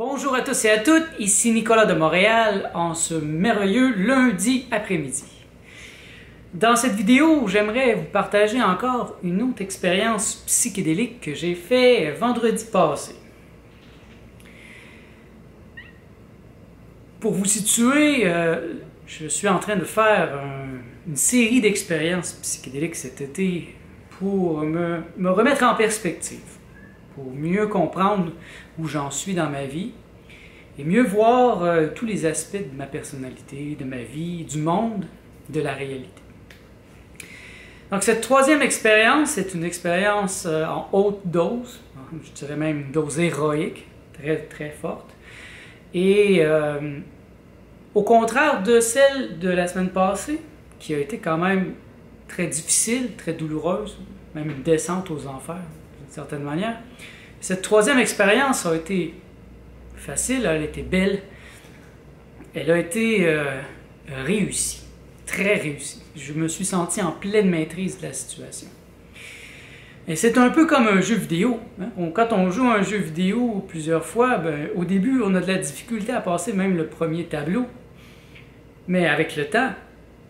Bonjour à tous et à toutes, ici Nicolas de Montréal en ce merveilleux lundi après-midi. Dans cette vidéo, j'aimerais vous partager encore une autre expérience psychédélique que j'ai faite vendredi passé. Pour vous situer, je suis en train de faire une série d'expériences psychédéliques cet été pour me remettre en perspective, pour mieux comprendre où j'en suis dans ma vie et mieux voir tous les aspects de ma personnalité, de ma vie, du monde, de la réalité. Donc cette troisième expérience est une expérience en haute dose, je dirais même une dose héroïque, très très forte, et au contraire de celle de la semaine passée, qui a été quand même très difficile, très douloureuse, même une descente aux enfers, d'une certaine manière. Cette troisième expérience a été facile, elle a été belle, elle a été réussie, très réussie. Je me suis senti en pleine maîtrise de la situation. Et c'est un peu comme un jeu vidéo. Hein? Quand on joue à un jeu vidéo plusieurs fois, au début, on a de la difficulté à passer même le premier tableau. Mais avec le temps,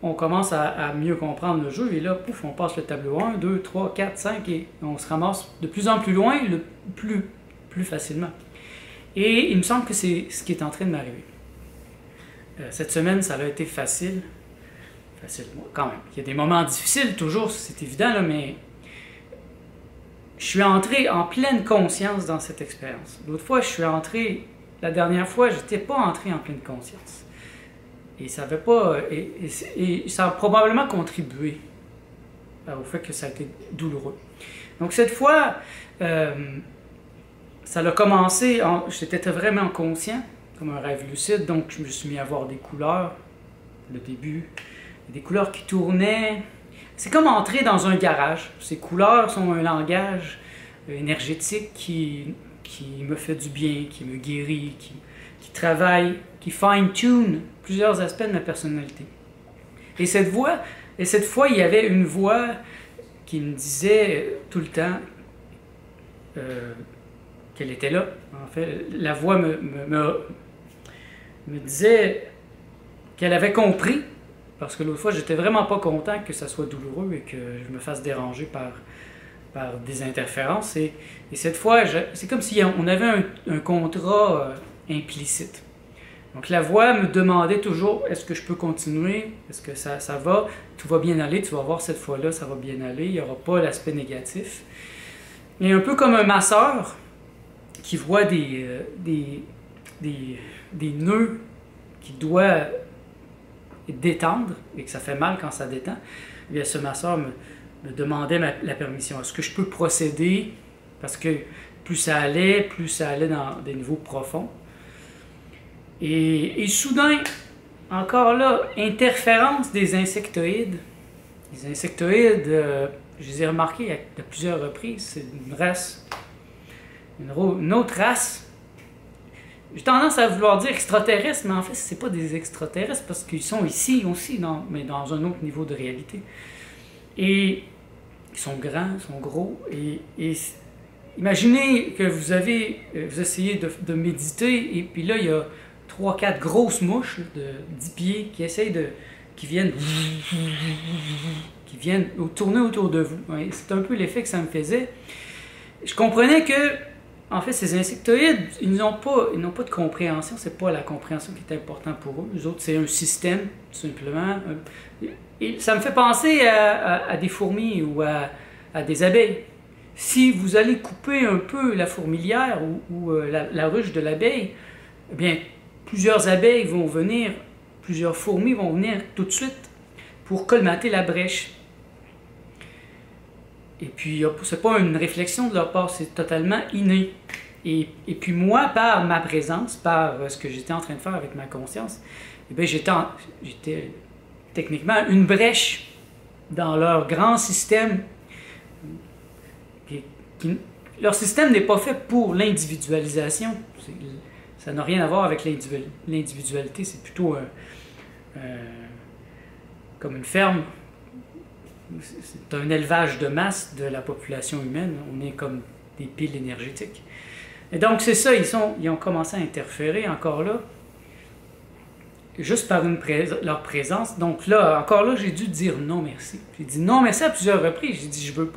on commence à mieux comprendre le jeu, et là, pouf, on passe le tableau 1, 2, 3, 4, 5, et on se ramasse de plus en plus loin, plus facilement. Et il me semble que c'est ce qui est en train de m'arriver. Cette semaine, ça a été facile. Facile, quand même. Il y a des moments difficiles, toujours, c'est évident, là, mais je suis entré en pleine conscience dans cette expérience. L'autre fois, je suis entré, la dernière fois, je n'étais pas entré en pleine conscience. Et ça avait pas, et ça a probablement contribué au fait que ça a été douloureux. Donc cette fois, ça a commencé, j'étais vraiment conscient, comme un rêve lucide, donc je me suis mis à voir des couleurs, le début, des couleurs qui tournaient. C'est comme entrer dans un garage. Ces couleurs sont un langage énergétique qui me fait du bien, qui me guérit, qui travaille, qui fine-tune plusieurs aspects de ma personnalité. Et cette fois, il y avait une voix qui me disait tout le temps qu'elle était là. En fait, la voix me disait qu'elle avait compris, parce que l'autre fois, j'étais vraiment pas content que ça soit douloureux et que je me fasse déranger par des interférences. Et cette fois, c'est comme si on avait un contrat implicite. Donc la voix me demandait toujours, est-ce que je peux continuer? Est-ce que ça va? Tout va bien aller, tu vas voir cette fois-là, ça va bien aller, il n'y aura pas l'aspect négatif. Et un peu comme un masseur qui voit des nœuds qu'il doit détendre et que ça fait mal quand ça détend, eh bien, ce masseur me demandait la permission. Est-ce que je peux procéder? Parce que plus ça allait dans des niveaux profonds. Et soudain, encore là, interférence des insectoïdes. Les insectoïdes, je les ai remarqués à plusieurs reprises, c'est une race, une autre race. J'ai tendance à vouloir dire extraterrestres, mais en fait, ce n'est pas des extraterrestres parce qu'ils sont ici aussi, mais dans un autre niveau de réalité. Et ils sont grands, ils sont gros, et imaginez que vous essayez de méditer, et puis là, il y a 3-4 grosses mouches de 10 pieds qui viennent tourner autour de vous. Ouais, c'est un peu l'effet que ça me faisait. Je comprenais que, en fait, ces insectoïdes, ils n'ont pas de compréhension. C'est pas la compréhension qui est importante pour eux. Les autres, c'est un système, tout simplement. Et ça me fait penser à des fourmis ou à des abeilles. Si vous allez couper un peu la fourmilière ou la ruche de l'abeille, eh bien, plusieurs abeilles vont venir, plusieurs fourmis vont venir tout de suite pour colmater la brèche. Et puis, ce n'est pas une réflexion de leur part, c'est totalement inné. Et puis moi, par ma présence, par ce que j'étais en train de faire avec ma conscience, eh bien, j'étais techniquement une brèche dans leur grand système. Leur système n'est pas fait pour l'individualisation. Ça n'a rien à voir avec l'individualité, c'est plutôt comme une ferme. C'est un élevage de masse de la population humaine. On est comme des piles énergétiques. Et donc c'est ça, ils ont commencé à interférer encore là, juste par leur présence. Donc là, encore là, j'ai dû dire non merci. J'ai dit non merci à plusieurs reprises. J'ai dit je veux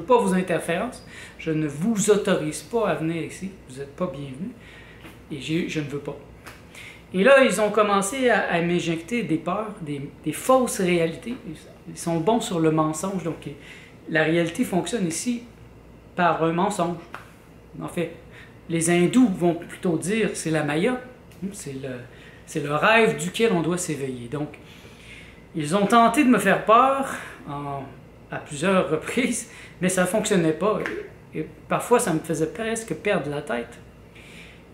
pas vos interférences. Je ne vous autorise pas à venir ici. Vous n'êtes pas bienvenus. Et je ne veux pas. Et là, ils ont commencé à m'injecter des peurs, des fausses réalités. Ils sont bons sur le mensonge. Donc la réalité fonctionne ici par un mensonge. En fait, les hindous vont plutôt dire c'est la Maya. C'est le rêve duquel on doit s'éveiller. Donc, ils ont tenté de me faire peur à plusieurs reprises, mais ça ne fonctionnait pas. Et parfois, ça me faisait presque perdre la tête.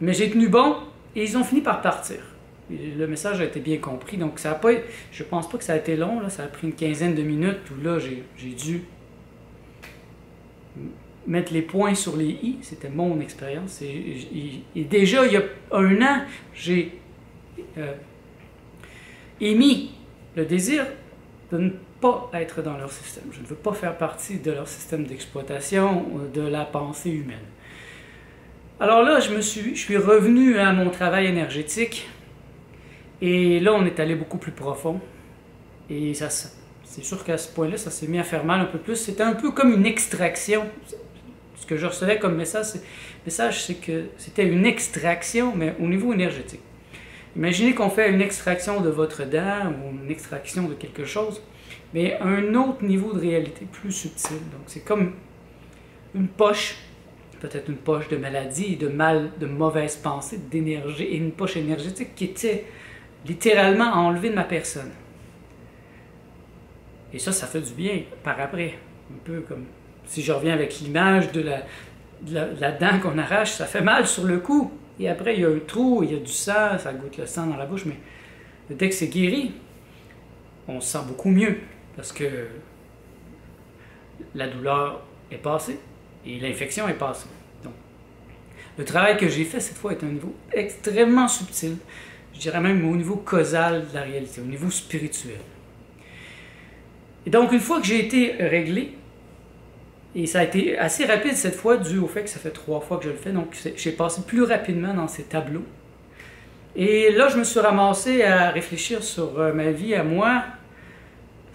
Mais j'ai tenu bon et ils ont fini par partir. Et le message a été bien compris. Donc, ça a pas, je ne pense pas que ça a été long. Là, ça a pris une quinzaine de minutes où là, j'ai dû mettre les points sur les i. C'était mon expérience. Et déjà, il y a un an, j'ai émis le désir de ne pas être dans leur système. Je ne veux pas faire partie de leur système d'exploitation, de la pensée humaine. Alors là, je suis revenu à mon travail énergétique et là, on est allé beaucoup plus profond. Et c'est sûr qu'à ce point-là, ça s'est mis à faire mal un peu plus. C'était un peu comme une extraction. Ce que je recevais comme message, c'est que c'était une extraction, mais au niveau énergétique. Imaginez qu'on fait une extraction de votre dent ou une extraction de quelque chose, mais à un autre niveau de réalité plus subtil. Donc c'est comme une poche, peut-être une poche de maladie, de mauvaises pensées, d'énergie, et une poche énergétique qui était littéralement enlevée de ma personne. Et ça fait du bien par après. Un peu comme si je reviens avec l'image de la dent qu'on arrache, ça fait mal sur le coup. Et après, il y a un trou, il y a du sang, ça goûte le sang dans la bouche, mais dès que c'est guéri, on se sent beaucoup mieux parce que la douleur est passée et l'infection est passée. Donc, le travail que j'ai fait cette fois est à un niveau extrêmement subtil, je dirais même au niveau causal de la réalité, au niveau spirituel. Et donc, une fois que j'ai été réglé, et ça a été assez rapide cette fois, dû au fait que ça fait 3 fois que je le fais, donc j'ai passé plus rapidement dans ces tableaux. Et là, je me suis ramassé à réfléchir sur ma vie à moi,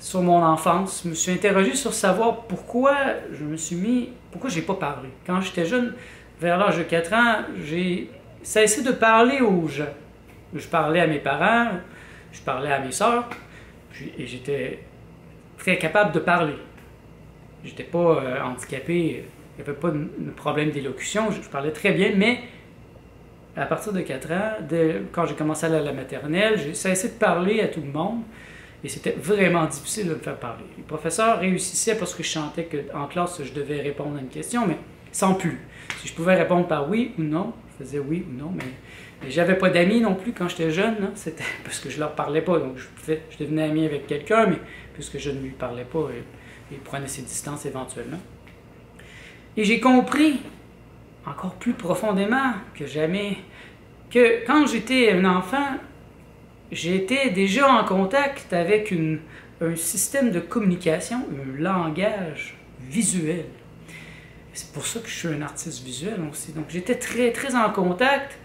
sur mon enfance. Je me suis interrogé sur savoir pourquoi j'ai pas parlé. Quand j'étais jeune, vers l'âge de 4 ans, j'ai cessé de parler aux gens. Je parlais à mes parents, je parlais à mes sœurs, et j'étais très capable de parler. J'étais pas handicapé, il n'y avait pas de problème d'élocution, je parlais très bien, mais à partir de 4 ans, quand j'ai commencé à aller à la maternelle, j'ai cessé de parler à tout le monde et c'était vraiment difficile de me faire parler. Les professeurs réussissaient parce que je sentais qu'en classe, je devais répondre à une question, mais sans plus. Si je pouvais répondre par oui ou non, je faisais oui ou non, mais j'avais pas d'amis non plus quand j'étais jeune, c'était parce que je leur parlais pas, donc je devenais ami avec quelqu'un, mais puisque je ne lui parlais pas, il prenait ses distances éventuellement. Et j'ai compris, encore plus profondément que quand j'étais un enfant, j'étais déjà en contact avec un système de communication, un langage visuel. C'est pour ça que je suis un artiste visuel aussi. Donc j'étais très, très en contact,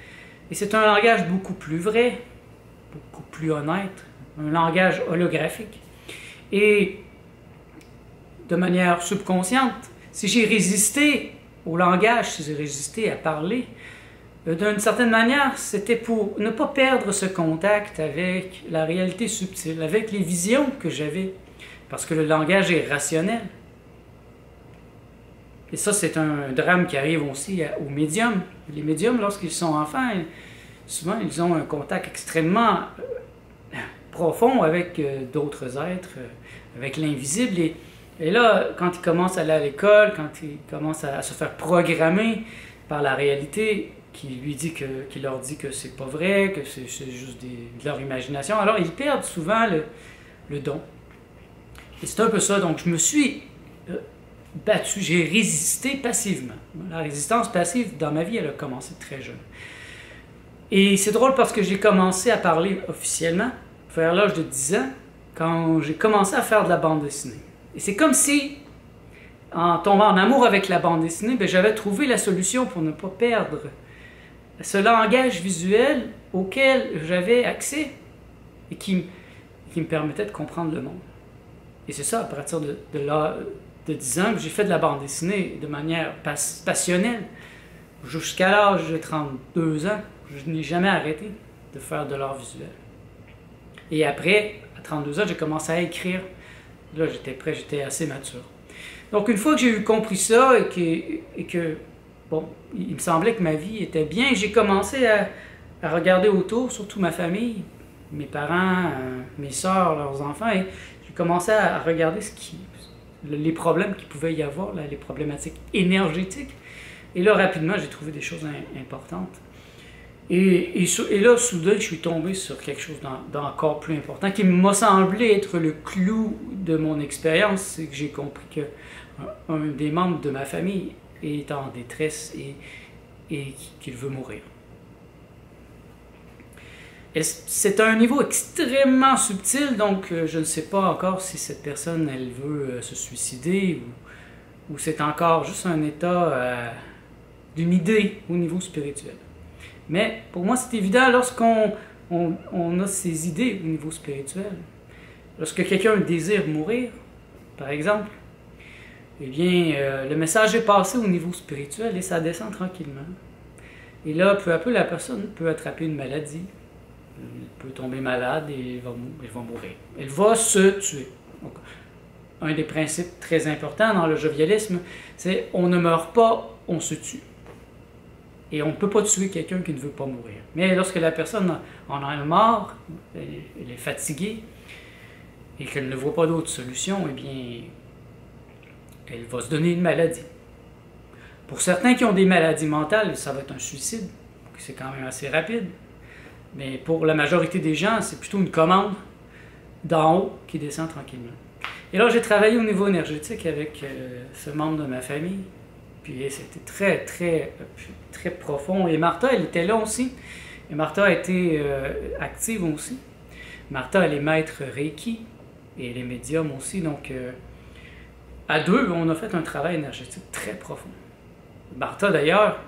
et c'est un langage beaucoup plus vrai, beaucoup plus honnête, un langage holographique. Et de manière subconsciente, si j'ai résisté au langage, si j'ai résisté à parler, d'une certaine manière, c'était pour ne pas perdre ce contact avec la réalité subtile, avec les visions que j'avais, parce que le langage est rationnel. Et ça, c'est un drame qui arrive aussi aux médiums. Les médiums, lorsqu'ils sont enfants, souvent, ils ont un contact extrêmement profond avec d'autres êtres, avec l'invisible. Et là, quand ils commencent à aller à l'école, quand ils commencent à se faire programmer par la réalité qui leur dit que c'est pas vrai, que c'est juste de leur imagination, alors ils perdent souvent le don. Et c'est un peu ça. Donc je me suis battu, j'ai résisté passivement. La résistance passive dans ma vie, elle a commencé très jeune. Et c'est drôle parce que j'ai commencé à parler officiellement vers l'âge de 10 ans, quand j'ai commencé à faire de la bande dessinée. Et c'est comme si, en tombant en amour avec la bande dessinée, ben, j'avais trouvé la solution pour ne pas perdre ce langage visuel auquel j'avais accès et qui me permettait de comprendre le monde. Et c'est ça, à partir de 10 ans, que j'ai fait de la bande dessinée de manière passionnelle. Jusqu'à l'âge de 32 ans, je n'ai jamais arrêté de faire de l'art visuel. Et après, à 32 ans, j'ai commencé à écrire. Là, j'étais prêt, j'étais assez mature. Donc, une fois que j'ai eu compris ça et que bon, il me semblait que ma vie était bien, j'ai commencé à regarder autour, surtout ma famille, mes parents, mes sœurs, leurs enfants, et j'ai commencé à regarder les problèmes qu'il pouvait y avoir, là, les problématiques énergétiques. Et là, rapidement, j'ai trouvé des choses importantes. Et là, soudain, je suis tombé sur quelque chose d'encore plus important qui m'a semblé être le clou de mon expérience. C'est que j'ai compris qu'un des membres de ma famille est en détresse et qu'il veut mourir. Et c'est un niveau extrêmement subtil, donc je ne sais pas encore si cette personne, elle veut se suicider ou c'est encore juste un état d'une idée au niveau spirituel. Mais pour moi, c'est évident, lorsqu'on a ces idées au niveau spirituel, lorsque quelqu'un désire mourir, par exemple, eh bien, le message est passé au niveau spirituel et ça descend tranquillement. Et là, peu à peu, la personne peut attraper une maladie, elle peut tomber malade et elle va mourir. Elle va se tuer. Donc, un des principes très importants dans le jovialisme, c'est on ne meurt pas, on se tue. Et on ne peut pas tuer quelqu'un qui ne veut pas mourir. Mais lorsque la personne en a marre, elle est fatiguée, et qu'elle ne voit pas d'autre solution, eh bien, elle va se donner une maladie. Pour certains qui ont des maladies mentales, ça va être un suicide, c'est quand même assez rapide. Mais pour la majorité des gens, c'est plutôt une commande d'en haut qui descend tranquillement. Et là, j'ai travaillé au niveau énergétique avec ce membre de ma famille. Puis c'était très profond. Et Martha, elle était là aussi. Et Martha a été active aussi. Martha, elle est maître Reiki et elle est médium aussi. Donc, à deux, on a fait un travail énergétique très profond. Martha, d'ailleurs,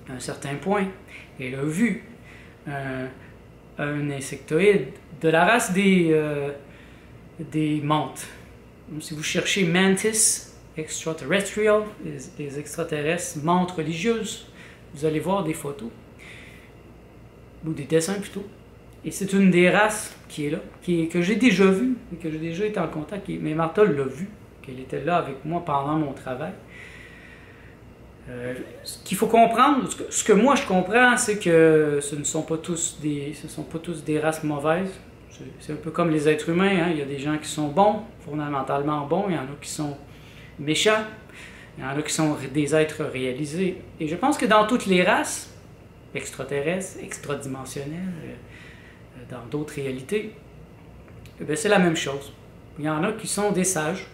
à un certain point, elle a vu un insectoïde de la race des mantes. Donc, si vous cherchez Mantis extraterrestrial, les extraterrestres, mantes religieuses, vous allez voir des photos, ou des dessins plutôt. Et c'est une des races qui est là, que j'ai déjà vue, et que j'ai déjà été en contact, mais Martha l'a vue, qu'elle était là avec moi pendant mon travail. Ce qu'il faut comprendre, ce que moi je comprends, c'est que ce ne sont pas tous des races mauvaises. C'est un peu comme les êtres humains, hein? Il y a des gens qui sont bons, fondamentalement bons, il y en a qui sont méchants, il y en a qui sont des êtres réalisés. Et je pense que dans toutes les races, extraterrestres, extradimensionnelles, dans d'autres réalités, c'est la même chose. Il y en a qui sont des sages,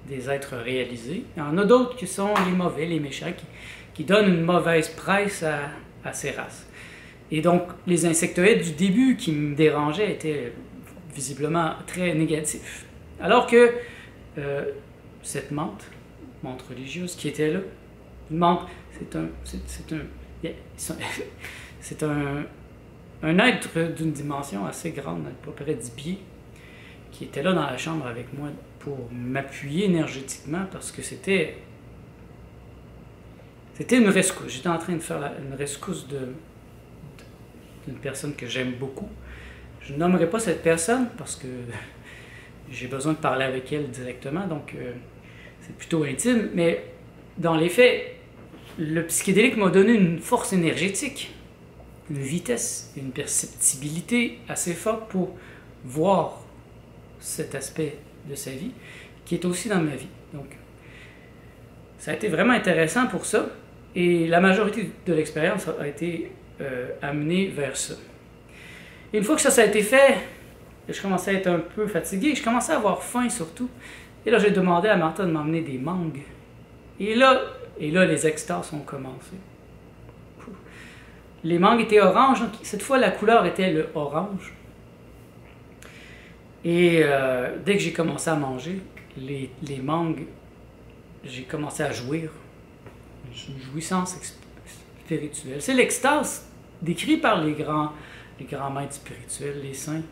des êtres réalisés. Il y en a d'autres qui sont les mauvais, les méchants, qui donnent une mauvaise presse à ces races. Et donc, les insectoïdes du début qui me dérangeaient étaient visiblement très négatifs. Alors que cette menthe religieuse qui était là, une menthe, c'est un être d'une dimension assez grande, à peu près 10 pieds, qui était là dans la chambre avec moi pour m'appuyer énergétiquement parce que c'était une rescousse. J'étais en train de faire une rescousse d'une personne que j'aime beaucoup. Je ne nommerai pas cette personne parce que j'ai besoin de parler avec elle directement, donc c'est plutôt intime, mais dans les faits, le psychédélique m'a donné une force énergétique, une vitesse, une perceptibilité assez forte pour voir cet aspect de sa vie, qui est aussi dans ma vie. Donc, ça a été vraiment intéressant pour ça, et la majorité de l'expérience a été amenée vers ça. Et une fois que ça a été fait, je commençais à être un peu fatigué, je commençais à avoir faim surtout, et là j'ai demandé à Martha de m'emmener des mangues. Et là, les extases ont commencé. Les mangues étaient oranges, donc cette fois la couleur était le orange. Et dès que j'ai commencé à manger les mangues, j'ai commencé à jouir. Une jouissance spirituelle. C'est l'extase décrit par les grands maîtres spirituels, les saints.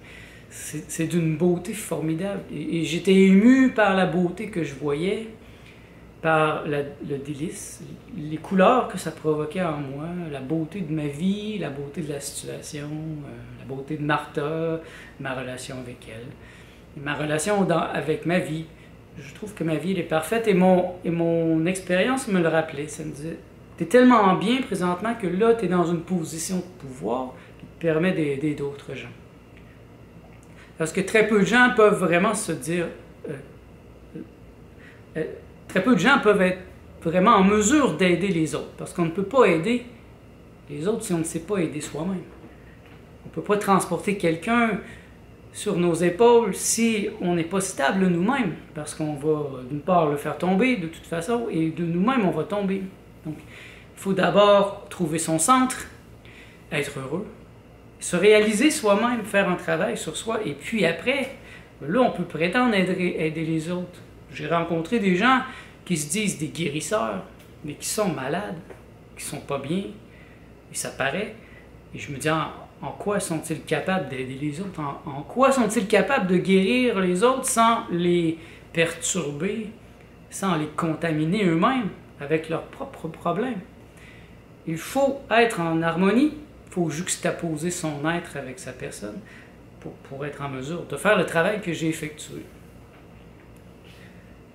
C'est d'une beauté formidable. Et j'étais ému par la beauté que je voyais, par le délice, les couleurs que ça provoquait en moi, la beauté de ma vie, la beauté de la situation, la beauté de Martha, ma relation avec elle, et ma relation avec ma vie. Je trouve que ma vie elle est parfaite et mon expérience me le rappelait. Ça me disait, t'es tellement bien présentement que là, t'es dans une position de pouvoir qui te permet d'aider d'autres gens. Parce que très peu de gens peuvent vraiment se dire... très peu de gens peuvent être vraiment en mesure d'aider les autres. Parce qu'on ne peut pas aider les autres si on ne sait pas aider soi-même. On ne peut pas transporter quelqu'un sur nos épaules si on n'est pas stable nous-mêmes. Parce qu'on va d'une part le faire tomber de toute façon et de nous-mêmes on va tomber. Donc il faut d'abord trouver son centre, être heureux, se réaliser soi-même, faire un travail sur soi, et puis après, là, on peut prétendre aider les autres. J'ai rencontré des gens qui se disent des guérisseurs, mais qui sont malades, qui sont pas bien, et ça paraît. Et je me dis, en quoi sont-ils capables d'aider les autres? En quoi sont-ils capables de guérir les autres sans les perturber, sans les contaminer eux-mêmes avec leurs propres problèmes? Il faut être en harmonie. Il faut juxtaposer son être avec sa personne pour être en mesure de faire le travail que j'ai effectué.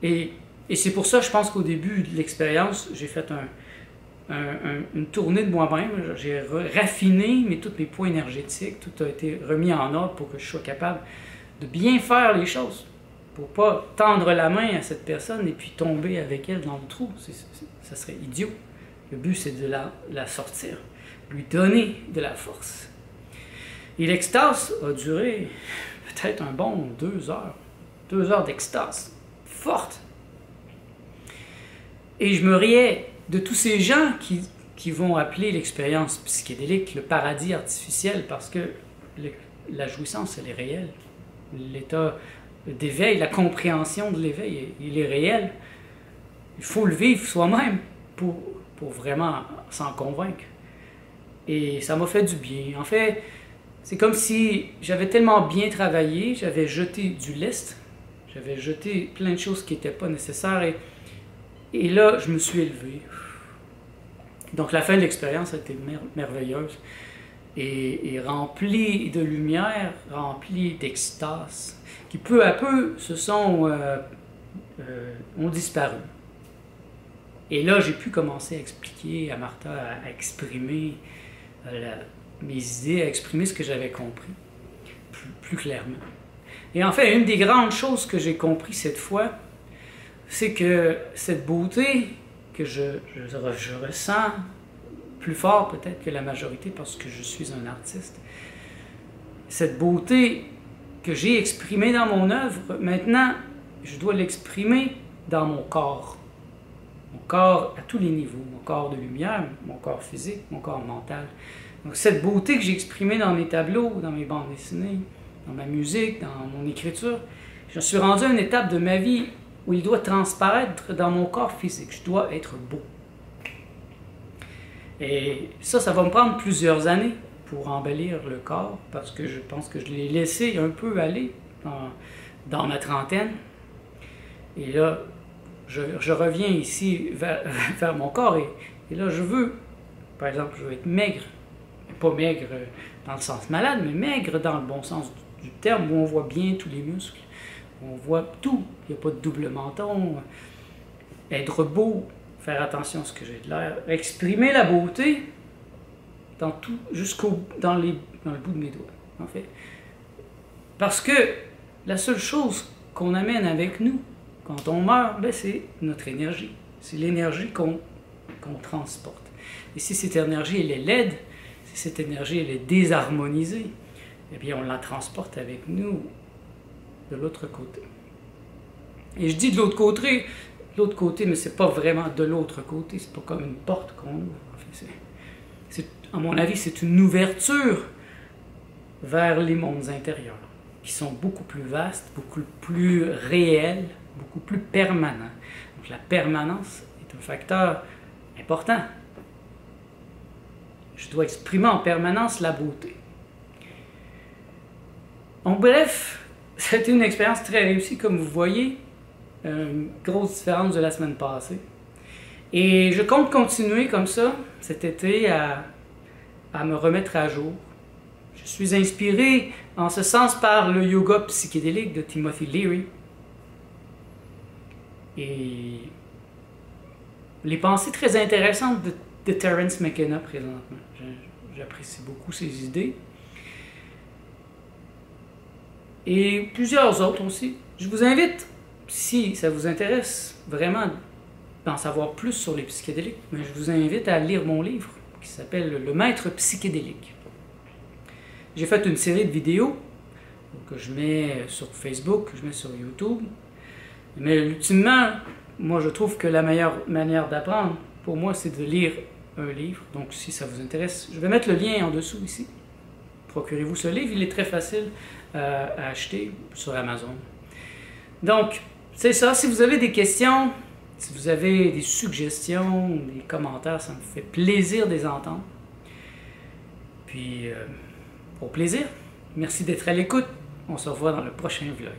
Et c'est pour ça, je pense qu'au début de l'expérience, j'ai fait une tournée de moi-même. J'ai raffiné tous mes points énergétiques. Tout a été remis en ordre pour que je sois capable de bien faire les choses. Pour ne pas tendre la main à cette personne et puis tomber avec elle dans le trou. Ça serait idiot. Le but, c'est de la sortir. Lui donner de la force. Et l'extase a duré peut-être un bon 2 heures. 2 heures d'extase forte. Et je me riais de tous ces gens qui vont appeler l'expérience psychédélique le paradis artificiel parce que la jouissance, elle est réelle. L'état d'éveil, la compréhension de l'éveil, il est réel. Il faut le vivre soi-même pour vraiment s'en convaincre. Et ça m'a fait du bien. En fait, c'est comme si j'avais tellement bien travaillé, j'avais jeté du lest, j'avais jeté plein de choses qui n'étaient pas nécessaires et là, je me suis élevé. Donc la fin de l'expérience a été merveilleuse et remplie de lumière, remplie d'extase, qui peu à peu ont disparu. Et là, j'ai pu commencer à expliquer à Martha, à exprimer mes idées, à exprimer ce que j'avais compris plus clairement. Et en fait, une des grandes choses que j'ai compris cette fois, c'est que cette beauté que je ressens plus fort peut-être que la majorité parce que je suis un artiste, cette beauté que j'ai exprimée dans mon œuvre, maintenant, je dois l'exprimer dans mon corps. Mon corps à tous les niveaux, mon corps de lumière, mon corps physique, mon corps mental. Donc cette beauté que j'ai exprimée dans mes tableaux, dans mes bandes dessinées, dans ma musique, dans mon écriture, je suis rendu à une étape de ma vie où il doit transparaître dans mon corps physique. Je dois être beau. Et ça va me prendre plusieurs années pour embellir le corps, parce que je pense que je l'ai laissé un peu aller dans ma trentaine. Et là, je reviens ici vers mon corps et là, je veux, par exemple, je veux être maigre. Pas maigre dans le sens malade, mais maigre dans le bon sens du terme, où on voit bien tous les muscles. On voit tout. Il n'y a pas de double menton. Être beau, faire attention à ce que j'ai de l'air. Exprimer la beauté dans tout, dans le bout de mes doigts, en fait. Parce que la seule chose qu'on amène avec nous quand on meurt, ben, c'est notre énergie. C'est l'énergie qu'on transporte. Et si cette énergie elle est laide, si cette énergie elle est désharmonisée, eh bien on la transporte avec nous de l'autre côté. Et je dis de l'autre côté, mais c'est pas vraiment de l'autre côté, c'est pas comme une porte qu'on ouvre. En fait, à mon avis, c'est une ouverture vers les mondes intérieurs, qui sont beaucoup plus vastes, beaucoup plus réels, beaucoup plus permanents. Donc la permanence est un facteur important. Je dois exprimer en permanence la beauté. En bref, c'était une expérience très réussie, comme vous voyez. Grosse différence de la semaine passée. Et je compte continuer comme ça cet été à me remettre à jour. Je suis inspiré en ce sens par le yoga psychédélique de Timothy Leary. Et les pensées très intéressantes de Terence McKenna présentement. J'apprécie beaucoup ses idées. Et plusieurs autres aussi. Je vous invite, si ça vous intéresse vraiment d'en savoir plus sur les psychédéliques, mais je vous invite à lire mon livre qui s'appelle Le Maître psychédélique. J'ai fait une série de vidéos que je mets sur Facebook, que je mets sur YouTube. Mais ultimement, moi je trouve que la meilleure manière d'apprendre, pour moi, c'est de lire un livre. Donc si ça vous intéresse, je vais mettre le lien en dessous ici. Procurez-vous ce livre, il est très facile à acheter sur Amazon. Donc, c'est ça. Si vous avez des questions, si vous avez des suggestions, des commentaires, ça me fait plaisir de les entendre. Puis, au plaisir. Merci d'être à l'écoute. On se revoit dans le prochain vlog.